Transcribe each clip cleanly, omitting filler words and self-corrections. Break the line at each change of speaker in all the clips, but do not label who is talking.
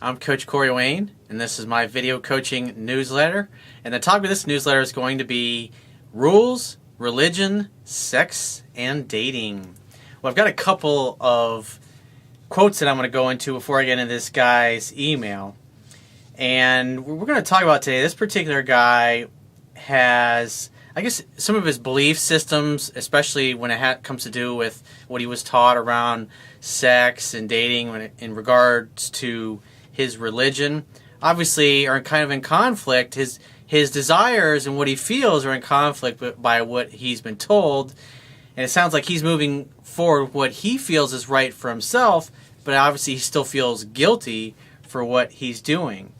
I'm Coach Corey Wayne, and this is my video coaching newsletter. And the topic of this newsletter is going to be rules, religion, sex, and dating. Well, I've got a couple of quotes that I'm going to go into before I get into this guy's email. And we're going to talk about today, this particular guy has, I guess, some of his belief systems, especially when it comes to do with what he was taught around sex and dating in regards to his religion, obviously are kind of in conflict. His desires and what he feels are in conflict by what he's been told. And it sounds like he's moving forward what he feels is right for himself, but obviously he still feels guilty for what he's doing.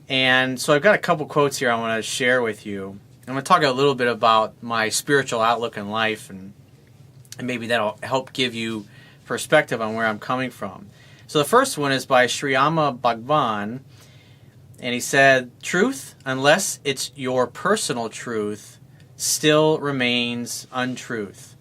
And so I've got a couple quotes here I want to share with you. I'm going to talk a little bit about my spiritual outlook in life, and maybe that'll help give you perspective on where I'm coming from. So the first one is by Sriyama Bhagwan, and he said, "Truth, unless it's your personal truth, still remains untruth."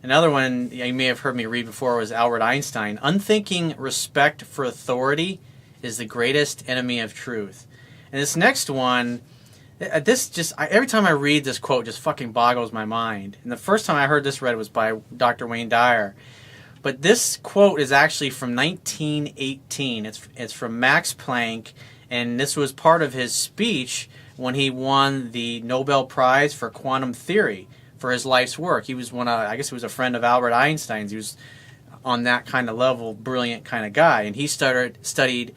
Another one you may have heard me read before was Albert Einstein. "Unthinking respect for authority is the greatest enemy of truth." And this next one, every time I read this quote, just fucking boggles my mind. And the first time I heard this read was by Dr. Wayne Dyer. But this quote is actually from 1918. It's from Max Planck, and this was part of his speech when he won the Nobel Prize for quantum theory for his life's work. He was I guess he was a friend of Albert Einstein's. He was on that kind of level, brilliant kind of guy. And he studied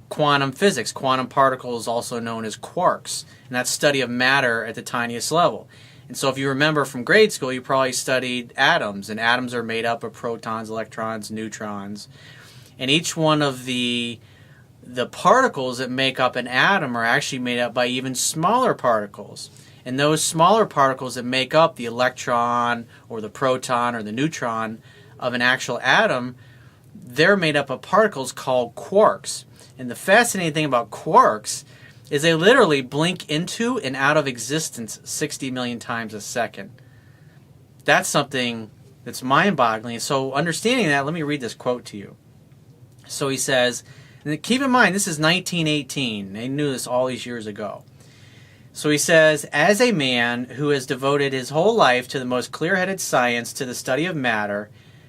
quantum physics, quantum particles, also known as quarks, and that's study of matter at the tiniest level. And so if you remember from grade school, you probably studied atoms, and atoms are made up of protons, electrons, neutrons. And each one of the particles that make up an atom are actually made up by even smaller particles. And those smaller particles that make up the electron or the proton or the neutron of an actual atom, they're made up of particles called quarks. And the fascinating thing about quarks is they literally blink into and out of existence 60 million times a second. That's something that's mind-boggling. So understanding that, let me read this quote to you. So he says, and keep in mind, this is 1918. They knew this all these years ago. So he says, "As a man who has devoted his whole life to the most clear-headed science, to the study of matter,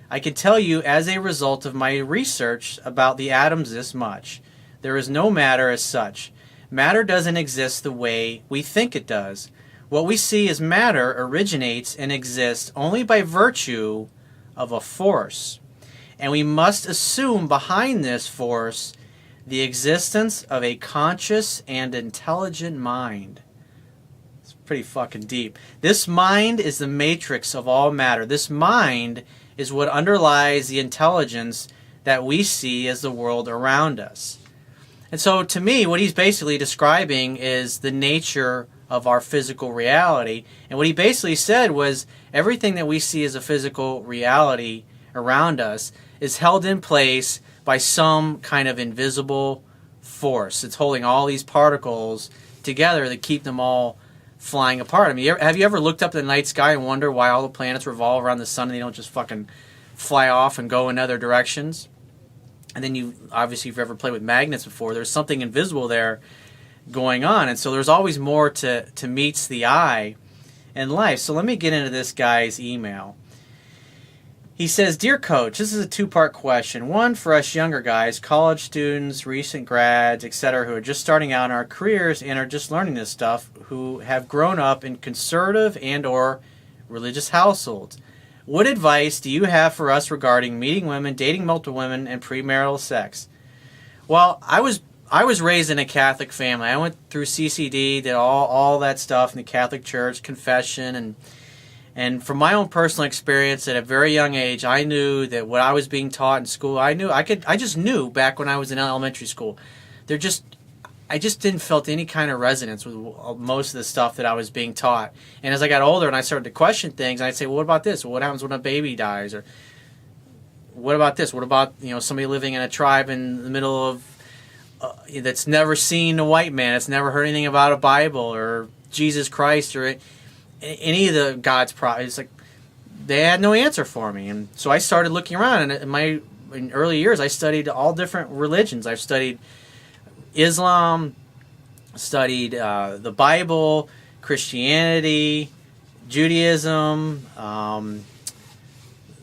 I can tell you as a result of my research about the atoms this much. There is no matter as such. Matter doesn't exist the way we think it does. What we see as matter originates and exists only by virtue of a force. And we must assume behind this force the existence of a conscious and intelligent mind." It's pretty fucking deep. This mind is the matrix of all matter. This mind is what underlies the intelligence that we see as the world around us. And so to me, what he's basically describing is the nature of our physical reality. And what he basically said was everything that we see as a physical reality around us is held in place by some kind of invisible force. It's holding all these particles together to keep them all flying apart. I mean, have you ever looked up at the night sky and wonder why all the planets revolve around the sun and they don't just fucking fly off and go in other directions? And then obviously, if you've ever played with magnets before, there's something invisible there going on. And so there's always more to meets the eye in life. So let me get into this guy's email. He says, "Dear Coach, this is a two-part question. One, for us younger guys, college students, recent grads, etc., who are just starting out in our careers and are just learning this stuff, who have grown up in conservative and or religious households. What advice do you have for us regarding meeting women, dating multiple women, and premarital sex?" Well, I was raised in a Catholic family. I went through CCD, did all that stuff in the Catholic Church, confession, and from my own personal experience at a very young age, I knew that what I was being taught in school, I just knew back when I was in elementary school. I just didn't felt any kind of resonance with most of the stuff that I was being taught. And as I got older and I started to question things, I'd say, well, what about this? Well, what happens when a baby dies? Or what about this? What about somebody living in a tribe in the middle of that's never seen a white man, that's never heard anything about a Bible or Jesus Christ or any of the God's prophets? It's like they had no answer for me. And so I started looking around. And in early years, I studied all different religions. I've studied Islam, studied the Bible, Christianity, Judaism,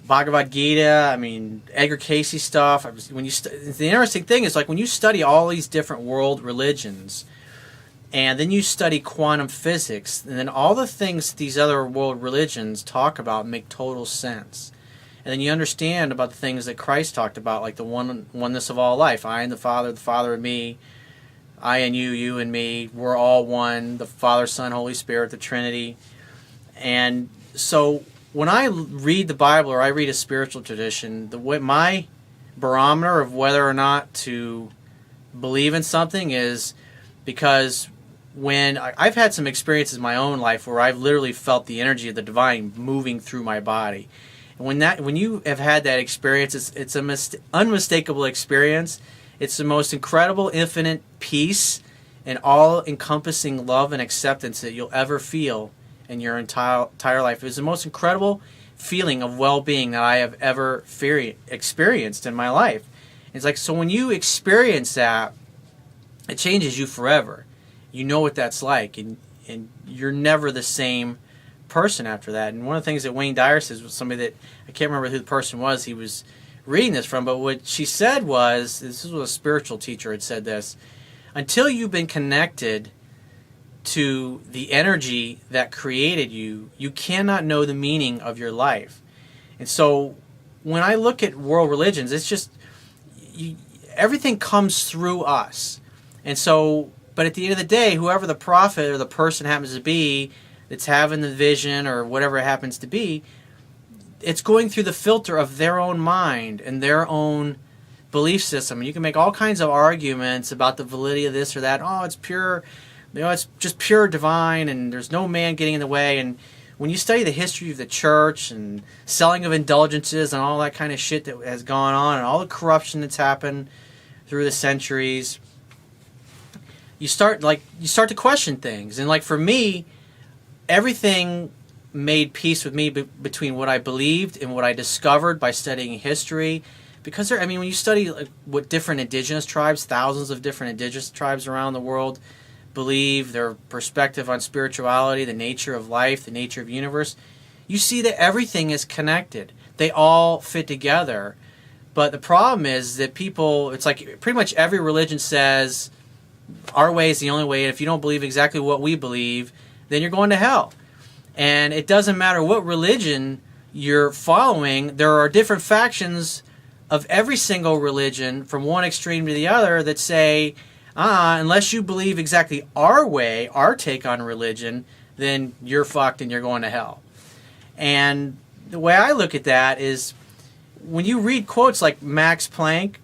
Bhagavad Gita. I mean, Edgar Cayce stuff. The interesting thing is, like, when you study all these different world religions, and then you study quantum physics, and then all the things these other world religions talk about make total sense. And then you understand about the things that Christ talked about, like the oneness of all life. I and the Father and me, I and you and me, we're all one, the Father, Son, Holy Spirit, the Trinity. And so when I read the Bible or I read a spiritual tradition, my barometer of whether or not to believe in something is because when I've had some experiences in my own life where I've literally felt the energy of the divine moving through my body. And when you have had that experience, it's an unmistakable experience. It's the most incredible, infinite peace and all-encompassing love and acceptance that you'll ever feel in your entire life. It was the most incredible feeling of well-being that I have ever experienced in my life. It's like, so when you experience that, it changes you forever. You know what that's like, and you're never the same person after that. And one of the things that Wayne Dyer says was somebody that, I can't remember who the person was he was reading this from, but what she said was, this was a spiritual teacher had said this, until you've been connected to the energy that created you, you cannot know the meaning of your life. And so when I look at world religions, it's just everything comes through us. And so, but at the end of the day, whoever the prophet or the person happens to be that's having the vision or whatever it happens to be, it's going through the filter of their own mind and their own belief system. And you can make all kinds of arguments about the validity of this or that. Oh, it's pure, it's just pure divine, and there's no man getting in the way. And when you study the history of the church and selling of indulgences and all that kind of shit that has gone on and all the corruption that's happened through the centuries, you start to question things. And like for me, everything made peace with me between what I believed and what I discovered by studying history. Because when you study what different indigenous tribes, thousands of different indigenous tribes around the world believe, their perspective on spirituality, the nature of life, the nature of the universe, you see that everything is connected. They all fit together. But the problem is that people, it's like pretty much every religion says, our way is the only way, and if you don't believe exactly what we believe, then you're going to hell. And it doesn't matter what religion you're following, there are different factions of every single religion from one extreme to the other that say, unless you believe exactly our way, our take on religion, then you're fucked and you're going to hell. And the way I look at that is when you read quotes like Max Planck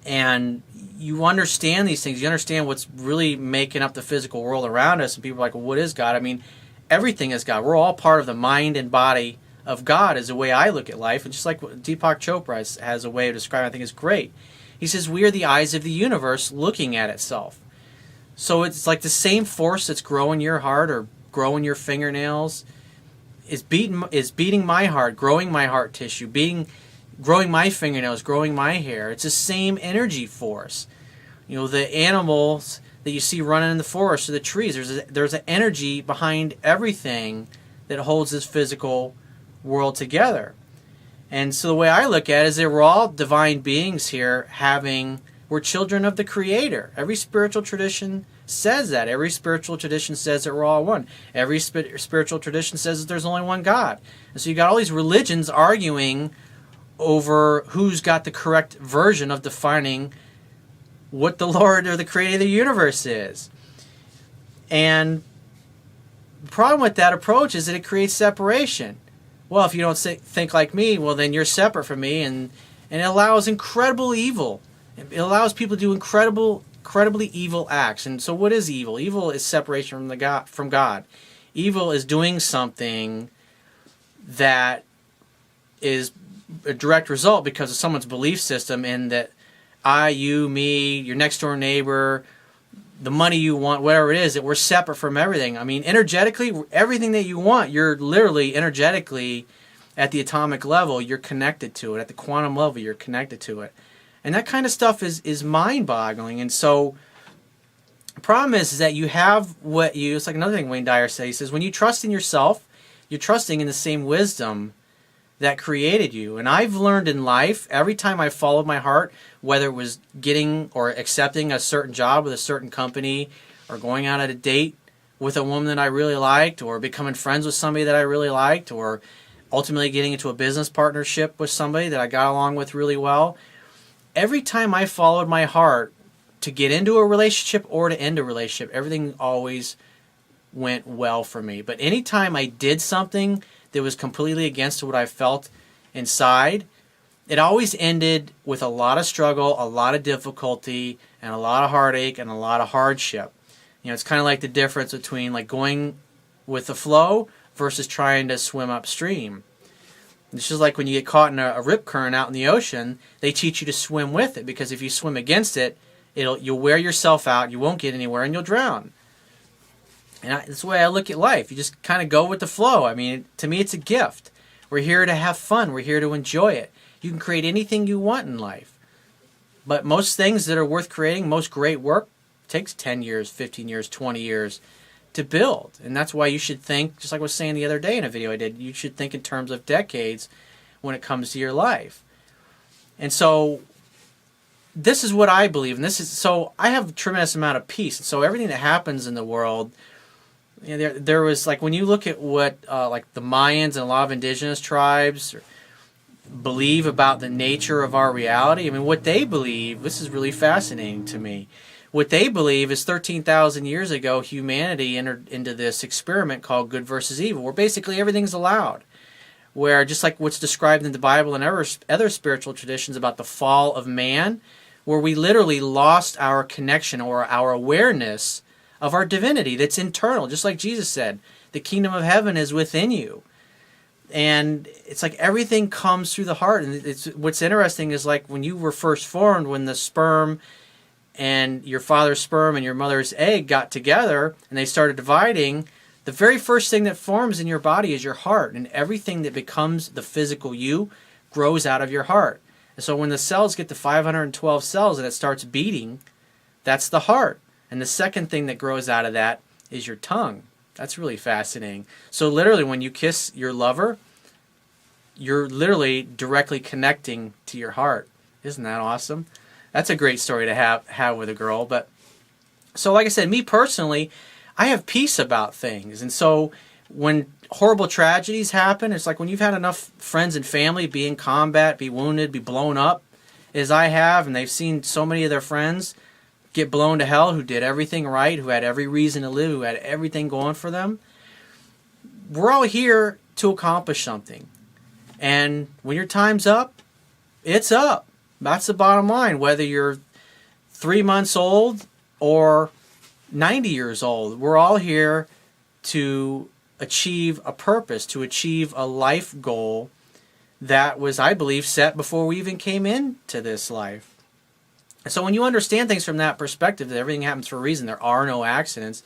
and you understand these things, you understand what's really making up the physical world around us, and people are like, well, what is God? I mean, everything is God. We're all part of the mind and body of God is the way I look at life. And just like Deepak Chopra has a way of describing, I think is great. He says, we are the eyes of the universe looking at itself. So it's like the same force that's growing your heart or growing your fingernails is beating my heart, growing my heart tissue, growing my fingernails, growing my hair. It's the same energy force. The animals that you see running in the forest or the trees, there's an energy behind everything that holds this physical world together. And so the way I look at it is that we're all divine beings here we're children of the Creator. Every spiritual tradition says that. Every spiritual tradition says that we're all one. Every spiritual tradition says that there's only one God. And so you got all these religions arguing over who's got the correct version of defining what the Lord or the Creator of the universe is. And the problem with that approach is that it creates separation. Well, if you don't think like me, well, then you're separate from me, and it allows incredible evil. It allows people to do incredibly evil acts. And so what is evil? Evil is separation from God. Evil is doing something that is a direct result because of someone's belief system, and that I, you, me, your next door neighbor, the money you want, whatever it is, that we're separate from everything. I mean, energetically, everything that you want, you're literally energetically at the atomic level, you're connected to it. At the quantum level, you're connected to it. And that kind of stuff is mind-boggling. And so the problem is that you have what you, it's like another thing Wayne Dyer says. He says, when you trust in yourself, you're trusting in the same wisdom that created you. And I've learned in life, every time I followed my heart, whether it was getting or accepting a certain job with a certain company, or going out on a date with a woman that I really liked, or becoming friends with somebody that I really liked, or ultimately getting into a business partnership with somebody that I got along with really well, every time I followed my heart to get into a relationship or to end a relationship, everything always went well for me. But anytime I did something that was completely against what I felt inside, it always ended with a lot of struggle, a lot of difficulty, and a lot of heartache and a lot of hardship. You know, it's kind of like the difference between like going with the flow versus trying to swim upstream. It's just like when you get caught in a rip current out in the ocean, they teach you to swim with it, because if you swim against it, you'll wear yourself out, you won't get anywhere, and you'll drown. And that's the way I look at life. You just kind of go with the flow. I mean, to me, it's a gift. We're here to have fun. We're here to enjoy it. You can create anything you want in life. But most things that are worth creating, most great work, takes 10 years, 15 years, 20 years to build. And that's why you should think, just like I was saying the other day in a video I did, you should think in terms of decades when it comes to your life. And so this is what I believe. And so I have a tremendous amount of peace. And so everything that happens in the world, you know, there was, like, when you look at what like the Mayans and a lot of indigenous tribes believe about the nature of our reality. I mean, what they believe, this is really fascinating to me. What they believe is 13,000 years ago, humanity entered into this experiment called good versus evil, where basically everything's allowed. Where, just like what's described in the Bible and other spiritual traditions about the fall of man, where we literally lost our connection or our awareness of our divinity that's internal. Just like Jesus said, the kingdom of heaven is within you. And it's like everything comes through the heart. And what's interesting is, like, when you were first formed, when the sperm and your father's sperm and your mother's egg got together and they started dividing, the very first thing that forms in your body is your heart. And everything that becomes the physical you grows out of your heart. And so when the cells get to 512 cells and it starts beating, that's the heart. And the second thing that grows out of that is your tongue. That's really fascinating. So literally, when you kiss your lover, you're literally directly connecting to your heart. Isn't that awesome? That's a great story to have with a girl. But so, like I said, me personally, I have peace about things. And so when horrible tragedies happen, it's like when you've had enough friends and family be in combat, be wounded, be blown up, as I have, and they've seen so many of their friends get blown to hell who did everything right, who had every reason to live, who had everything going for them. We're all here to accomplish something. And when your time's up, it's up. That's the bottom line. Whether you're 3 months old or 90 years old, we're all here to achieve a purpose, to achieve a life goal that was, I believe, set before we even came into this life. So when you understand things from that perspective, that everything happens for a reason, there are no accidents,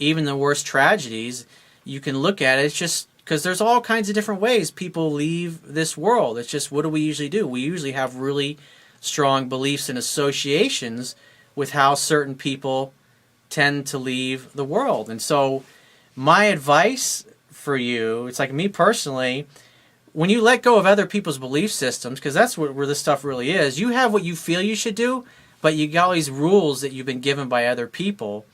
even the worst tragedies, you can look at it, it's just because there's all kinds of different ways people leave this world. It's just, what do we usually do? We usually have really strong beliefs and associations with how certain people tend to leave the world. And so my advice for you, it's like me personally, when you let go of other people's belief systems, because that's where this stuff really is, you have what you feel you should do, but you got all these rules that you've been given by other people.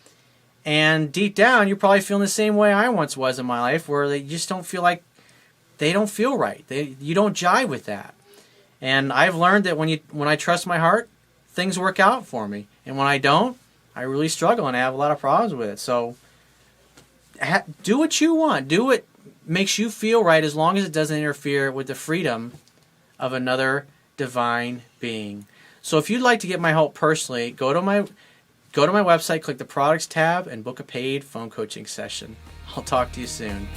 And deep down, you're probably feeling the same way I once was in my life, where they just don't feel like, they don't feel right. You don't jive with that. And I've learned that when I trust my heart, things work out for me. And when I don't, I really struggle and I have a lot of problems with it. So do what you want. Do what makes you feel right, as long as it doesn't interfere with the freedom of another divine being. So if you'd like to get my help personally, go to my website, click the products tab, and book a paid phone coaching session. I'll talk to you soon.